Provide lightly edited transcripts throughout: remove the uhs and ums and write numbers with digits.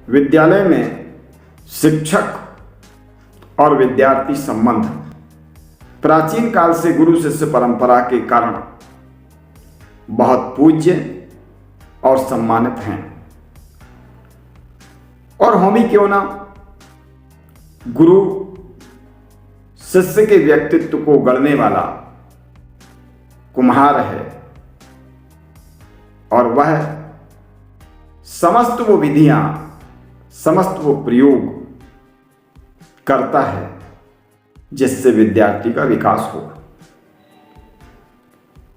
विद्यालय में शिक्षक और विद्यार्थी संबंध प्राचीन काल से गुरु शिष्य परंपरा के कारण बहुत पूज्य और सम्मानित हैं। और हम ही क्यों ना, गुरु शिष्य के व्यक्तित्व को गढ़ने वाला कुम्हार है और वह समस्त वो विधियां, समस्त वो प्रयोग करता है जिससे विद्यार्थी का विकास हो।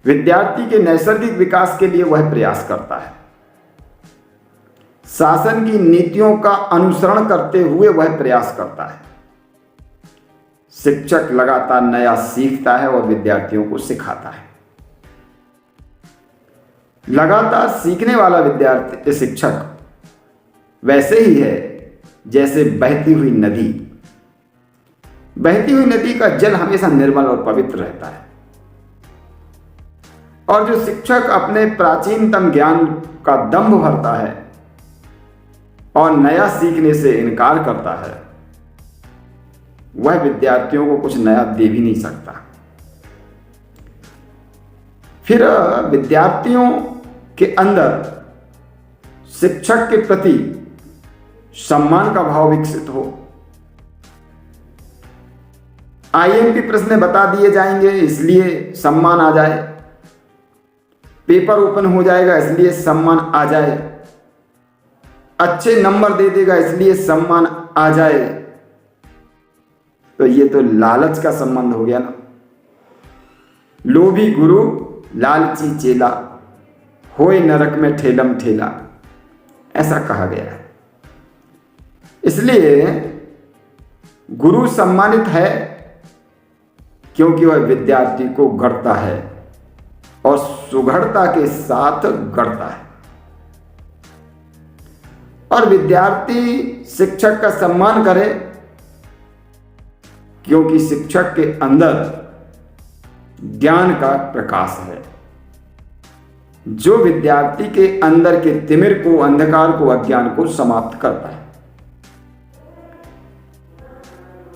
विद्यार्थी के नैसर्गिक विकास के लिए वह प्रयास करता है। शासन की नीतियों का अनुसरण करते हुए वह प्रयास करता है। शिक्षक लगातार नया सीखता है और विद्यार्थियों को सिखाता है। लगातार सीखने वाला विद्यार्थी शिक्षक वैसे ही है जैसे बहती हुई नदी। बहती हुई नदी का जल हमेशा निर्मल और पवित्र रहता है, और जो शिक्षक अपने प्राचीनतम ज्ञान का दंभ भरता है और नया सीखने से इनकार करता है, वह विद्यार्थियों को कुछ नया दे भी नहीं सकता। फिर विद्यार्थियों के अंदर शिक्षक के प्रति सम्मान का भाव विकसित हो। आईएमपी प्रश्न बता दिए जाएंगे इसलिए सम्मान आ जाए, पेपर ओपन हो जाएगा इसलिए सम्मान आ जाए, अच्छे नंबर दे देगा इसलिए सम्मान आ जाए, तो ये तो लालच का संबंध हो गया ना। लोभी गुरु लालची चेला, होए नरक में ठेलम ठेला, ऐसा कहा गया है। इसलिए गुरु सम्मानित है क्योंकि वह विद्यार्थी को गढ़ता है और सुघड़ता के साथ गढ़ता है। और विद्यार्थी शिक्षक का सम्मान करे क्योंकि शिक्षक के अंदर ज्ञान का प्रकाश है, जो विद्यार्थी के अंदर के तिमिर को, अंधकार को, अज्ञान को समाप्त करता है।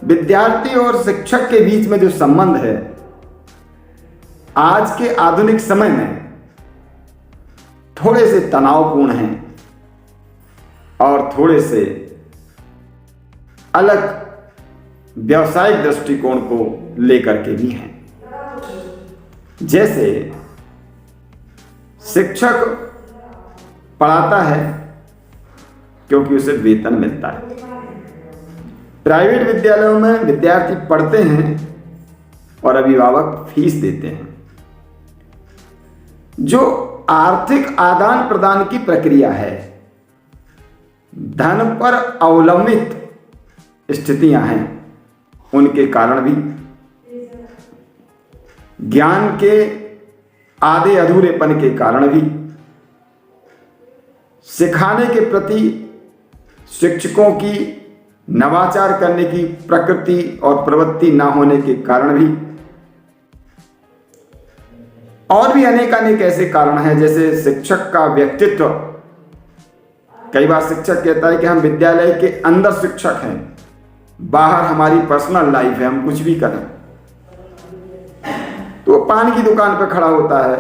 विद्यार्थी और शिक्षक के बीच में जो संबंध है आज के आधुनिक समय में थोड़े से तनावपूर्ण हैं और थोड़े से अलग व्यावसायिक दृष्टिकोण को लेकर के भी हैं। जैसे शिक्षक पढ़ाता है क्योंकि उसे वेतन मिलता है। प्राइवेट विद्यालयों में विद्यार्थी पढ़ते हैं और अभिभावक फीस देते हैं। जो आर्थिक आदान प्रदान की प्रक्रिया है, धन पर अवलंबित स्थितियां हैं, उनके कारण भी ज्ञान के आधे अधूरेपन के कारण भी, सिखाने के प्रति शिक्षकों की नवाचार करने की प्रकृति और प्रवृत्ति ना होने के कारण भी, और भी अनेक ऐसे कारण हैं। जैसे शिक्षक का व्यक्तित्व, कई बार शिक्षक कहता है कि हम विद्यालय के अंदर शिक्षक हैं, बाहर हमारी पर्सनल लाइफ है, हम कुछ भी करें। तो पान की दुकान पर खड़ा होता है,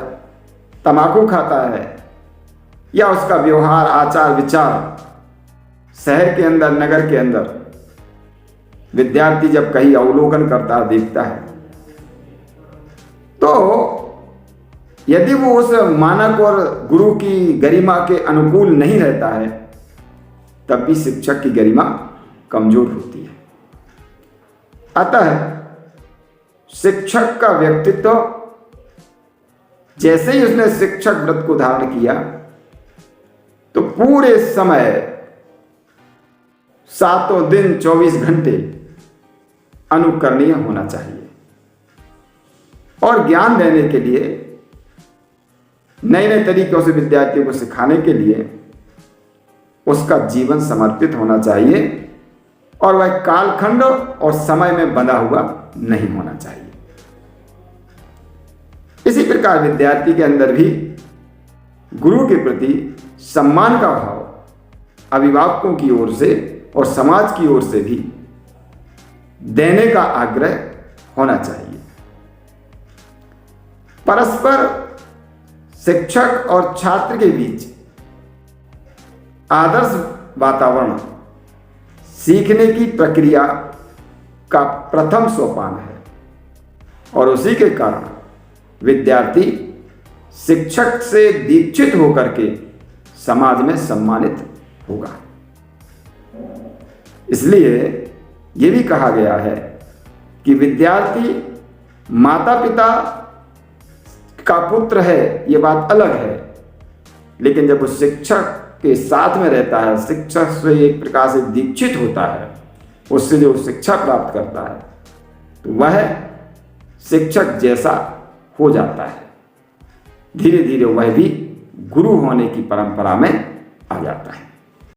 तंबाकू खाता है, या उसका व्यवहार, आचार विचार शहर के अंदर, नगर के अंदर विद्यार्थी जब कहीं अवलोकन करता है, देखता है, तो यदि वो उस मानक और गुरु की गरिमा के अनुकूल नहीं रहता है, तब भी शिक्षक की गरिमा कमजोर होती है। अतः शिक्षक का व्यक्तित्व, जैसे ही उसने शिक्षक व्रत को धारण किया, तो पूरे समय, सातों दिन 24 घंटे अनुकरणीय होना चाहिए। और ज्ञान देने के लिए, नए नए तरीकों से विद्यार्थियों को सिखाने के लिए उसका जीवन समर्पित होना चाहिए, और वह कालखंड और समय में बंधा हुआ नहीं होना चाहिए। इसी प्रकार विद्यार्थी के अंदर भी गुरु के प्रति सम्मान का भाव अभिभावकों की ओर से और समाज की ओर से भी देने का आग्रह होना चाहिए। परस्पर शिक्षक और छात्र के बीच आदर्श वातावरण सीखने की प्रक्रिया का प्रथम सोपान है और उसी के कारण विद्यार्थी शिक्षक से दीक्षित होकर के समाज में सम्मानित होगा। इसलिए ये भी कहा गया है कि विद्यार्थी माता पिता का पुत्र है, ये बात अलग है, लेकिन जब वो शिक्षक के साथ में रहता है, शिक्षक से एक प्रकार से दीक्षित होता है, उससे जो शिक्षा प्राप्त करता है, तो वह शिक्षक जैसा हो जाता है। धीरे धीरे वह भी गुरु होने की परंपरा में आ जाता है।